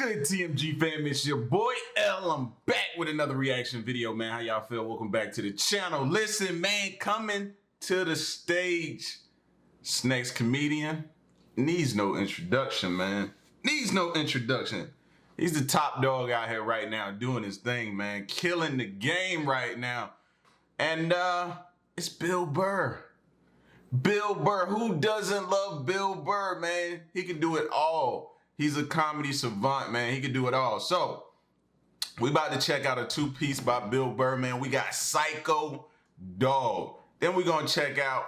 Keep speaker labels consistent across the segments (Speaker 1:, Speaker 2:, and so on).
Speaker 1: good, TMG fam? It's your boy L. I'm back with another reaction video, man. How y'all feel? Welcome back to the channel. Listen, man, coming to the stage. This next comedian needs no introduction, man. Needs no introduction. He's the top dog out here right now, doing his thing, man. Killing the game right now. And it's Bill Burr. Bill Burr. Who doesn't love Bill Burr, man? He can do it all. He's a comedy savant, man. He can do it all. So, we about to check out a two-piece by Bill Burr, man. We got Psycho Dog. Then we're going to check out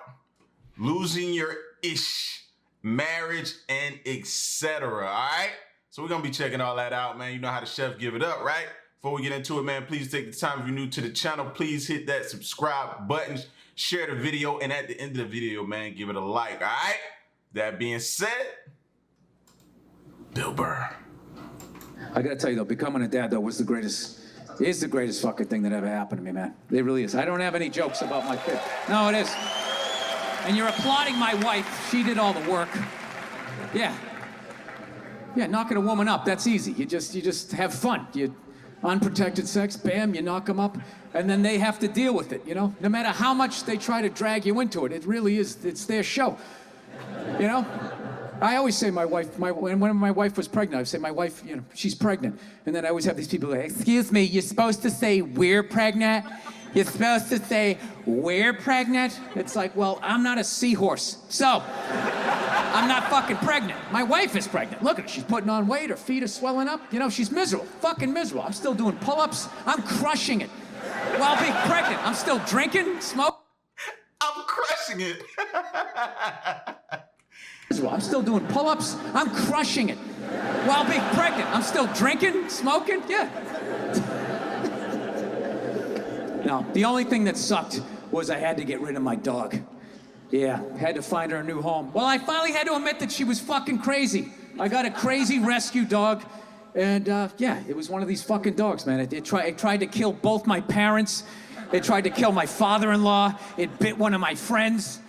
Speaker 1: Losing Your Ish, Marriage, and etc. All right? So, we're going to be checking all that out, man. You know how the chef give it up, right? Before we get into it, man, please take the time. If you're new to the channel, please hit that subscribe button, share the video, and at the end of the video, man, give it a like, all right? That being said, Bill Burr.
Speaker 2: I gotta tell you though, becoming a dad though is the greatest fucking thing that ever happened to me, man. It really is. I don't have any jokes about my kid. No, it is. And you're applauding my wife. She did all the work. Yeah, knocking a woman up, that's easy. You just have fun. You unprotected sex, bam, you knock them up, and then they have to deal with it, you know? No matter how much they try to drag you into it, it really is, it's their show, you know? I always say my wife, when my wife was pregnant, I would say my wife, you know, she's pregnant. And then I always have these people like, excuse me, you're supposed to say we're pregnant? You're supposed to say we're pregnant? It's like, well, I'm not a seahorse, so I'm not fucking pregnant. My wife is pregnant. Look at her, she's putting on weight, her feet are swelling up. You know, she's miserable, fucking miserable. I'm still doing pull-ups, I'm crushing it. While being pregnant, I'm still drinking, smoking.
Speaker 1: I'm crushing it.
Speaker 2: I'm still doing pull-ups, I'm crushing it. While being pregnant, I'm still drinking, smoking, yeah. Now, the only thing that sucked was I had to get rid of my dog. Yeah, had to find her a new home. Well, I finally had to admit that she was fucking crazy. I got a crazy rescue dog, and yeah, it was one of these fucking dogs, man. It tried to kill both my parents. It tried to kill my father-in-law. It bit one of my friends.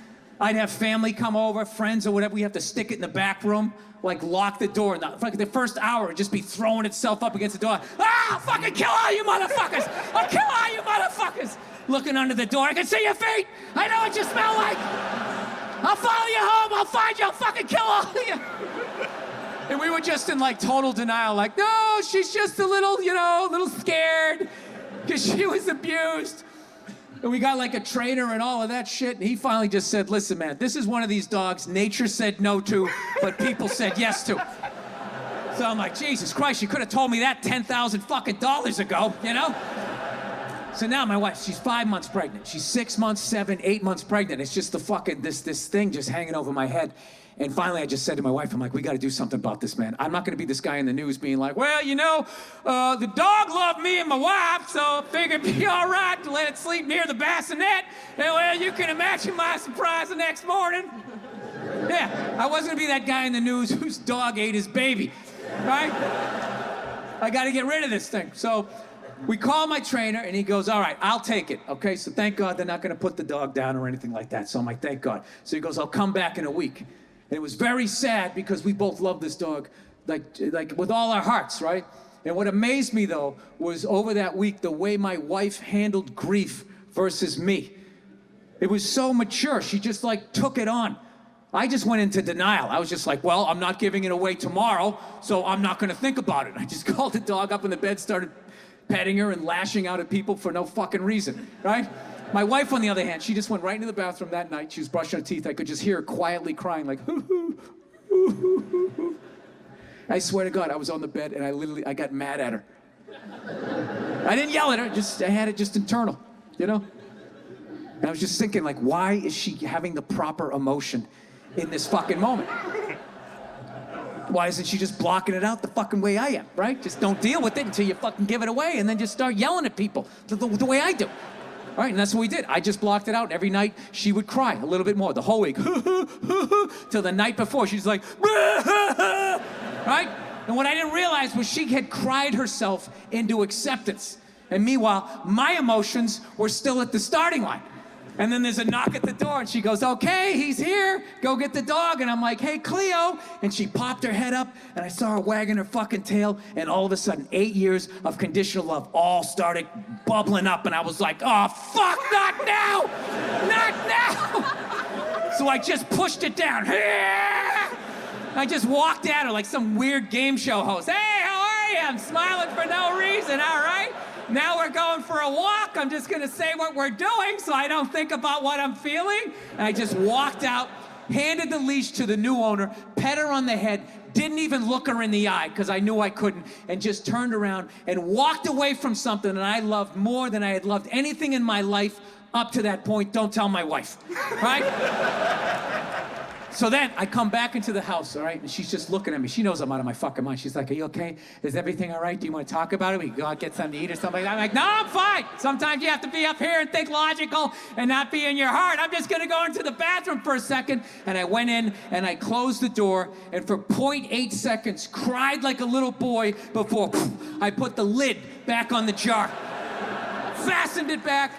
Speaker 2: I'd have family come over, friends or whatever. We have to stick it in the back room, like lock the door. And the first hour, it'd just be throwing itself up against the door. Ah, I'll fucking kill all you motherfuckers! I'll kill all you motherfuckers! Looking under the door, I can see your feet! I know what you smell like! I'll follow you home, I'll find you, I'll fucking kill all of you! And we were just in like total denial, like, no, she's just a little, you know, a little scared, because she was abused. And we got like a trainer and all of that shit, and he finally just said, listen, man, this is one of these dogs nature said no to, but people said yes to. So I'm like, Jesus Christ, you could have told me that 10,000 fucking dollars ago, you know? So now my wife, she's 5 months pregnant. She's 6 months, 7, 8 months pregnant. It's just the fucking, this thing just hanging over my head. And finally, I just said to my wife, I'm like, we got to do something about this, man. I'm not going to be this guy in the news being like, well, you know, the dog loved me and my wife, so I figured it'd be all right to let it sleep near the bassinet. And, well, you can imagine my surprise the next morning. Yeah, I wasn't going to be that guy in the news whose dog ate his baby, right? I got to get rid of this thing. So we call my trainer, and he goes, all right, I'll take it, okay? So thank God they're not going to put the dog down or anything like that. So I'm like, thank God. So he goes, I'll come back in a week. And it was very sad because we both love this dog, like with all our hearts, right? And what amazed me, though, was over that week, the way my wife handled grief versus me. It was so mature. She just, like, took it on. I just went into denial. I was just like, well, I'm not giving it away tomorrow, so I'm not going to think about it. I just called the dog up in the bed, started petting her and lashing out at people for no fucking reason, right? My wife, on the other hand, she just went right into the bathroom that night. She was brushing her teeth. I could just hear her quietly crying, like, hoo, hoo, hoo, hoo, hoo, hoo. I swear to God, I was on the bed, and I got mad at her. I didn't yell at her, I had it just internal, you know? And I was just thinking, like, why is she having the proper emotion in this fucking moment? Why isn't she just blocking it out the fucking way I am, right? Just don't deal with it until you fucking give it away, and then just start yelling at people the way I do. All right, and that's what we did. I just blocked it out, and every night she would cry a little bit more, the whole week, till the night before. She's like, right? And what I didn't realize was she had cried herself into acceptance. And meanwhile, my emotions were still at the starting line. And then there's a knock at the door, and she goes, okay, he's here. Go get the dog. And I'm like, hey, Cleo. And she popped her head up, and I saw her wagging her fucking tail. And all of a sudden, 8 years of conditional love all started bubbling up. And I was like, oh, fuck, not now. Not now. So I just pushed it down. I just walked at her like some weird game show host. Hey, how are you? I'm smiling for no reason, all right? Now we're going for a walk. I'm just gonna say what we're doing so I don't think about what I'm feeling. And I just walked out, handed the leash to the new owner, pet her on the head, didn't even look her in the eye because I knew I couldn't, and just turned around and walked away from something that I loved more than I had loved anything in my life up to that point. Don't tell my wife, right? So then I come back into the house, all right? And she's just looking at me. She knows I'm out of my fucking mind. She's like, are you okay? Is everything all right? Do you want to talk about it? We can go out, get something to eat or something like that. I'm like, no, I'm fine. Sometimes you have to be up here and think logical and not be in your heart. I'm just going to go into the bathroom for a second. And I went in and I closed the door and for 0.8 seconds cried like a little boy before I put the lid back on the jar, fastened it back,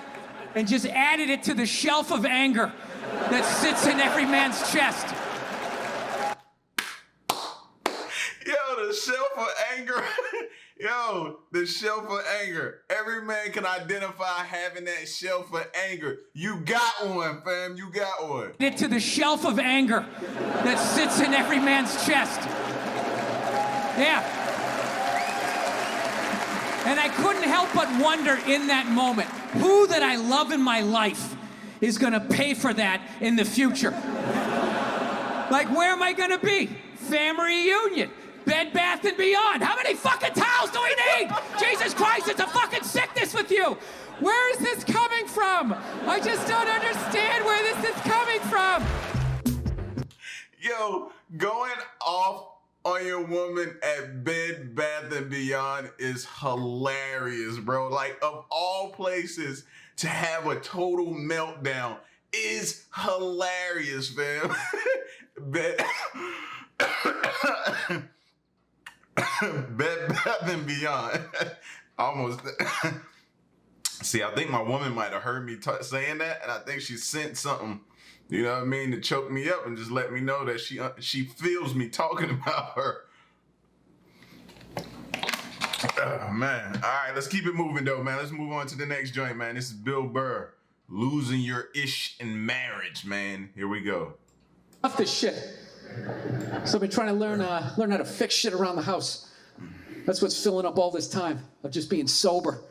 Speaker 2: and just added it to the shelf of anger that sits in every man's chest.
Speaker 1: Yo, the shelf of anger. Yo, the shelf of anger. Every man can identify having that shelf of anger. You got one, fam. You got one.
Speaker 2: It to the shelf of anger that sits in every man's chest. Yeah. And I couldn't help but wonder in that moment, who that I love in my life is gonna pay for that in the future? Like, where am I gonna be? Family reunion, Bed Bath & Beyond. How many fucking towels do we need? Jesus Christ, it's a fucking sickness with you. Where is this coming from? I just don't understand where this is coming from.
Speaker 1: Yo, going off on your woman at Bed Bath & Beyond is hilarious, bro. Like, of all places to have a total meltdown is hilarious, fam. Bed Bath & Beyond. Almost. See, I think my woman might have heard me saying that, and I think she sent something, you know what I mean, to choke me up and just let me know that she feels me talking about her. Oh, man. All right, let's keep it moving, though, man. Let's move on to the next joint, man. This is Bill Burr, Losing Your Ish in Marriage, man. Here we go.
Speaker 2: Off this shit. So I've been trying to learn how to fix shit around the house. That's what's filling up all this time of just being sober.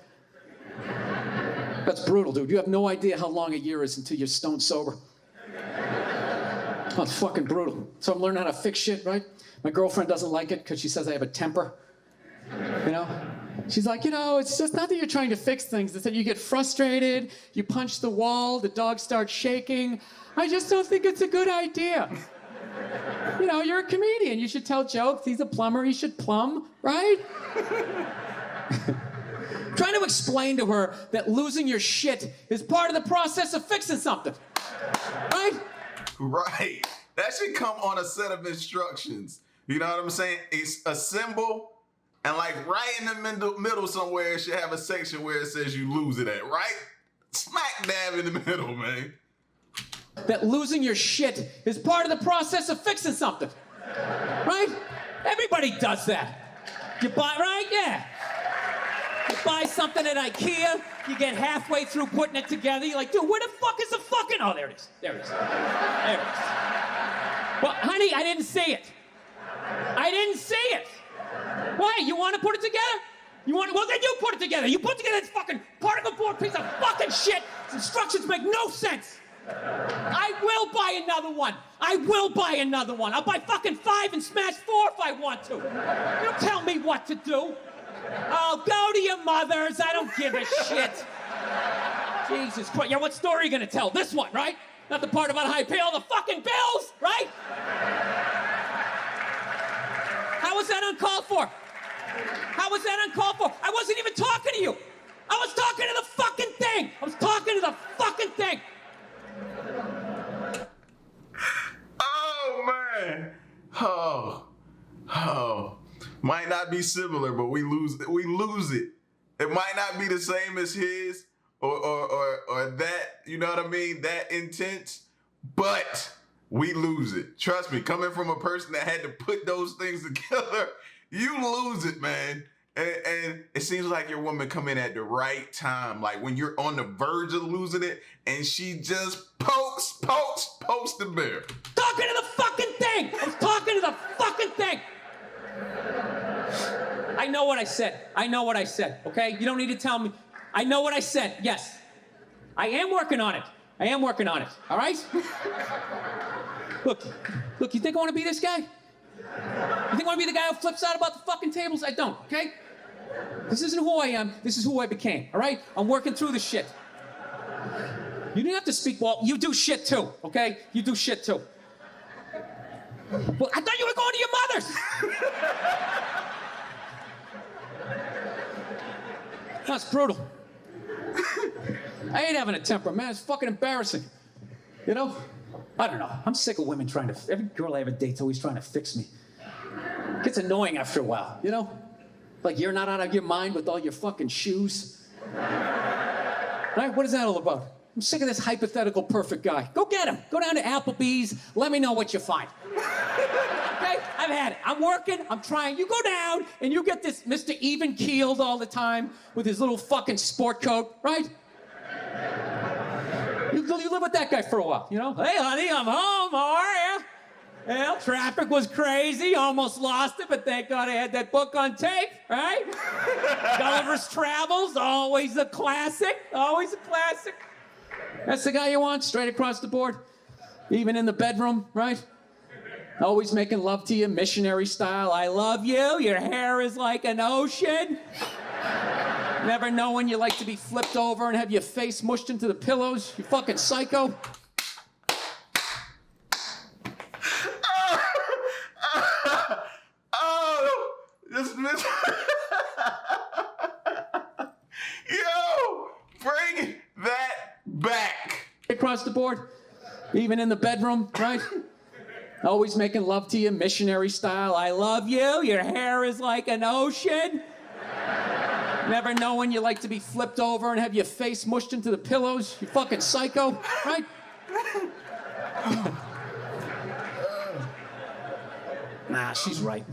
Speaker 2: That's brutal, dude. You have no idea how long a year is until you're stone sober. Oh, it's fucking brutal. So I'm learning how to fix shit, right? My girlfriend doesn't like it because she says I have a temper. You know? She's like, you know, it's just not that you're trying to fix things. It's that you get frustrated, you punch the wall, the dog starts shaking. I just don't think it's a good idea. You know, you're a comedian. You should tell jokes. He's a plumber. He should plumb, right? Trying to explain to her that losing your shit is part of the process of fixing something. Right?
Speaker 1: Right. That should come on a set of instructions. You know what I'm saying? It's a symbol, and like right in the middle somewhere, it should have a section where it says you lose it at, right? Smack dab in the middle, man.
Speaker 2: That losing your shit is part of the process of fixing something. Right? Everybody does that. You buy, right? Yeah. You buy something at IKEA, you get halfway through putting it together, you're like, dude, where the fuck is the fucking... Oh, there it is. There it is. There it is. Well, honey, I didn't see it. I didn't see it. Why? You want to put it together? You want? Well, then you put it together. You put together this fucking particle board piece of fucking shit. Its instructions make no sense. I will buy another one. I will buy another one. I'll buy fucking 5 and smash 4 if I want to. You don't tell me what to do. Oh, go to your mother's. I don't give a shit. Jesus Christ. Yeah, what story are you gonna tell? This one, right? Not the part about how I pay all the fucking bills, right? How was that uncalled for? How was that uncalled for? I wasn't even talking to you. I was talking to the fucking thing. I was talking to the fucking thing.
Speaker 1: Oh, man. Oh. Might not be similar, but we lose it. It might not be the same as his, or that, you know what I mean, that intense, but we lose it. Trust me, coming from a person that had to put those things together, you lose it, man. And it seems like your woman come in at the right time, like when you're on the verge of losing it, and she just pokes the bear.
Speaker 2: Talking to the fucking thing! I was talking to the fucking thing! I know what I said, okay? You don't need to tell me. I know what I said, yes. I am working on it, all right? Look, you think I want to be this guy? You think I want to be the guy who flips out about the fucking tables? I don't, okay? This isn't who I am, this is who I became, all right? I'm working through the shit. You didn't have to speak, well, you do shit too, okay? You do shit too. Well, I thought you were going to your mother's! That's brutal. I ain't having a temper, man. It's fucking embarrassing. You know? I don't know. I'm sick of women trying to... Every girl I ever date's always trying to fix me. It gets annoying after a while, you know? Like you're not out of your mind with all your fucking shoes. Right? What is that all about? I'm sick of this hypothetical perfect guy. Go get him. Go down to Applebee's. Let me know what you find. Okay? I've had it. I'm working. I'm trying. You go down and you get this Mr. Even-keeled all the time with his little fucking sport coat, right? You live with that guy for a while, you know? Hey, honey, I'm home. How are you? Well, traffic was crazy. Almost lost it, but thank God I had that book on tape, right? Gulliver's Travels, always a classic. Always a classic. That's the guy you want, straight across the board. Even in the bedroom, right? Always making love to you, missionary style. I love you. Your hair is like an ocean. Never know when you like to be flipped over and have your face mushed into the pillows. You fucking psycho.
Speaker 1: Yo, bring that back.
Speaker 2: Across the board, even in the bedroom, right? Always making love to you, missionary style. I love you. Your hair is like an ocean. Never know when you like to be flipped over and have your face mushed into the pillows. You fucking psycho, right? Nah, she's right.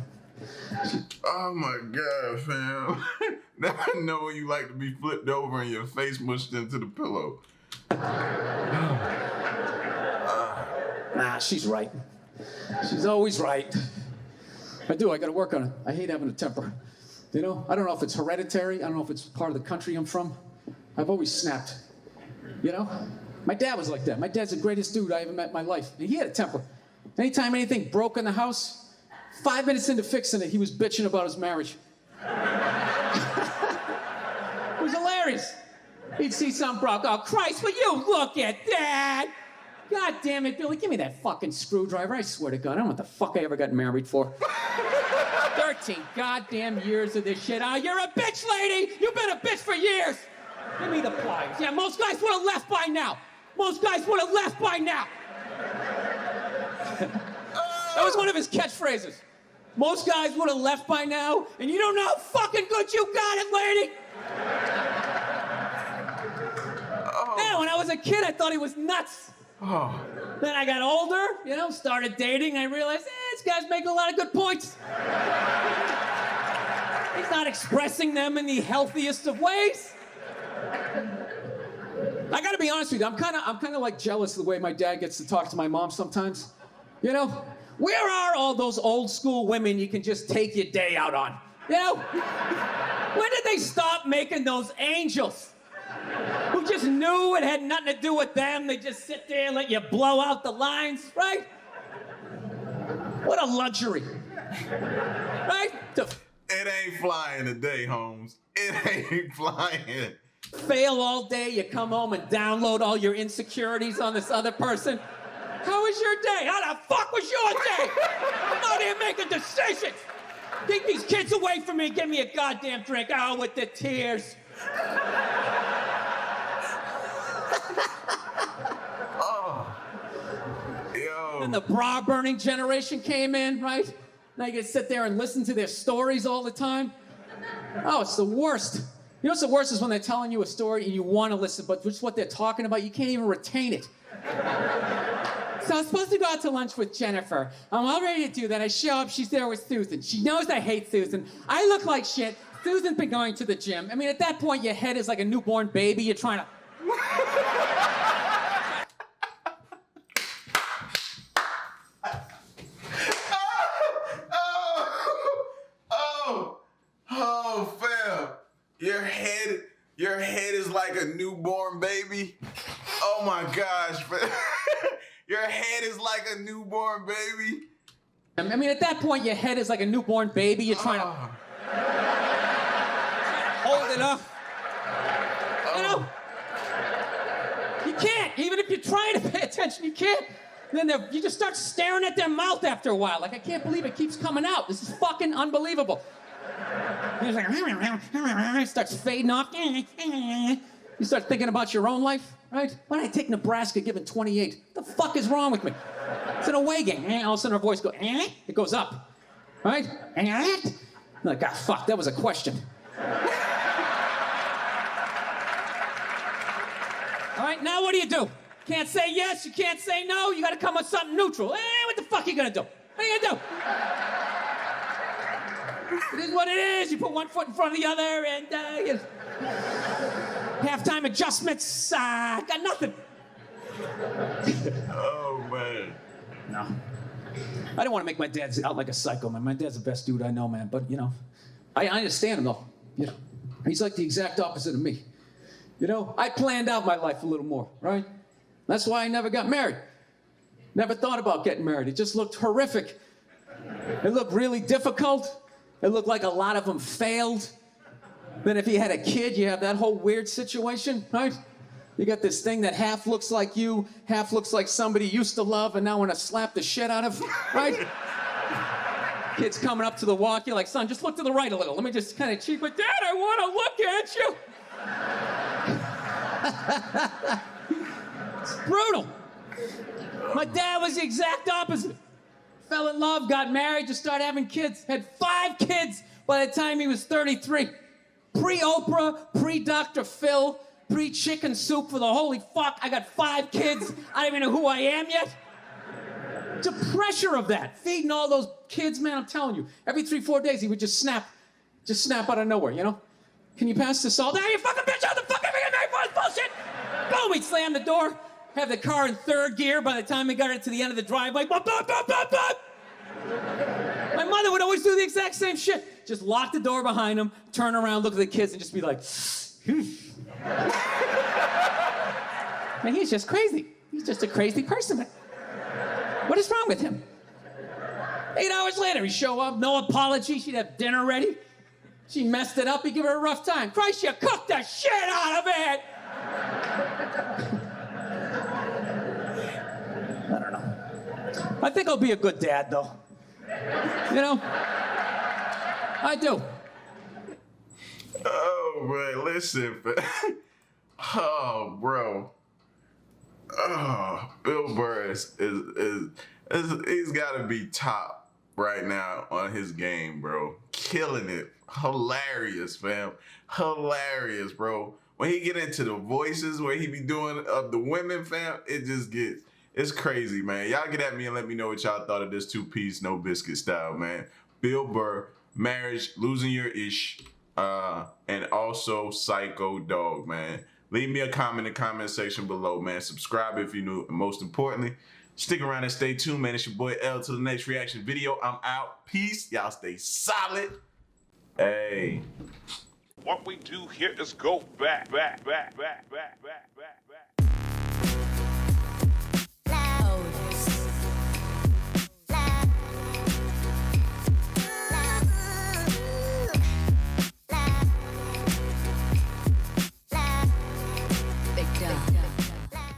Speaker 1: Oh my God, fam. Never know when you like to be flipped over and your face mushed into the pillow.
Speaker 2: Nah, she's right. She's always right. I gotta work on it. I hate having a temper. You know, I don't know if it's hereditary. I don't know if it's part of the country I'm from. I've always snapped. You know? My dad was like that. My dad's the greatest dude I ever met in my life. And he had a temper. Anytime anything broke in the house, 5 minutes into fixing it, he was bitching about his marriage. It was hilarious. He'd see something broke. Oh, Christ, will you look at that? God damn it, Billy, give me that fucking screwdriver. I swear to God, I don't know what the fuck I ever got married for. 13 goddamn years of this shit. Oh, you're a bitch, lady! You've been a bitch for years! Give me the pliers. Yeah, most guys would have left by now. That was one of his catchphrases. Most guys would have left by now, and you don't know how fucking good you got it, lady! Man, when I was a kid, I thought he was nuts.
Speaker 1: Oh.
Speaker 2: Then I got older, you know, started dating. I realized, this guy's making a lot of good points. He's not expressing them in the healthiest of ways. I gotta be honest with you, I'm kind of like jealous of the way my dad gets to talk to my mom sometimes. You know, where are all those old school women you can just take your day out on? You know, when did they stop making those angels? Who just knew it had nothing to do with them. They just sit there and let you blow out the lines, right? What a luxury. Right?
Speaker 1: It ain't flying today, Holmes. It ain't flying.
Speaker 2: Fail all day, you come home and download all your insecurities on this other person. How was your day? How the fuck was your day? I'm out here making decisions. Take these kids away from me. Give me a goddamn drink. Oh, with the tears. And the bra burning generation came in, right? Now you can sit there and listen to their stories all the time. Oh, it's the worst. You know what's the worst is when they're telling you a story and you want to listen, but just what they're talking about, you can't even retain it. So I was supposed to go out to lunch with Jennifer. I'm all ready to do that. I show up, she's there with Susan. She knows I hate Susan. I look like shit. Susan's been going to the gym. I mean, at that point, your head is like a newborn baby. You're trying to...
Speaker 1: Oh, fam. Your head is like a newborn baby. Oh my gosh, fam. Your head is like a newborn baby.
Speaker 2: I mean, at that point, your head is like a newborn baby. You're trying to hold it up. You know? You can't. Even if you're trying to pay attention, you can't. And then you just start staring at their mouth after a while. Like, I can't believe it keeps coming out. This is fucking unbelievable. He's like, it starts fading off. You start thinking about your own life, right? Why did I take Nebraska given 28? What the fuck is wrong with me? It's an away game. All of a sudden her voice goes, it goes up, right? I'm like, ah, fuck, that was a question. All right, now what do? Can't say yes, you can't say no, you gotta come with something neutral. What the fuck are you gonna do? What are you gonna do? It is what it is. You put one foot in front of the other and, halftime adjustments, got nothing.
Speaker 1: Oh, man.
Speaker 2: No. I don't want to make my dad out like a psycho, man. My dad's the best dude I know, man. But, you know, I understand him, though. You know, he's like the exact opposite of me. You know, I planned out my life a little more, right? That's why I never got married. Never thought about getting married. It just looked horrific. It looked really difficult. It looked like a lot of them failed. Then if you had a kid, you have that whole weird situation, right? You got this thing that half looks like you, half looks like somebody you used to love and now want to slap the shit out of, right? Kid's coming up to the walk, you're like, son, just look to the right a little. Let me just kind of cheek, but Dad, I want to look at you. It's brutal. My dad was the exact opposite. Fell in love, got married, just started having kids. Had 5 kids by the time he was 33. Pre-Oprah, pre-Dr. Phil, pre-chicken soup for the holy fuck. I got 5 kids. I don't even know who I am yet. The pressure of that, feeding all those kids, man, I'm telling you. Every 3-4 days, he would just snap out of nowhere, you know? Can you pass the salt? Hey, you fucking bitch, out the fucking bullshit! Boom, he'd slam the door. Have the car in 3rd gear by the time we got it to the end of the driveway. Bop, bop, bop, bop, bop. My mother would always do the exact same shit. Just lock the door behind him, turn around, look at the kids, and just be like, man, he's just crazy. He's just a crazy person. What is wrong with him? 8 hours later, he'd show up, no apology. She'd have dinner ready. She messed it up, he'd give her a rough time. Christ, you cooked the shit out of it! I don't know. I think I'll be a good dad, though. You know? I do.
Speaker 1: Oh, man, listen. Oh, bro. Oh, Bill Burr is he's got to be top right now on his game, bro. Killing it. Hilarious, fam. Hilarious, bro. When he get into the voices, where he be doing of the women, fam, it's crazy, man. Y'all get at me and let me know what y'all thought of this 2-piece, no biscuit style, man. Bill Burr, Marriage, Losing Your Ish, and also Psycho Dog, man. Leave me a comment in the comment section below, man. Subscribe if you're new. And most importantly, stick around and stay tuned, man. It's your boy L. To the next reaction video. I'm out. Peace. Y'all stay solid. Hey.
Speaker 3: What we do here is go back.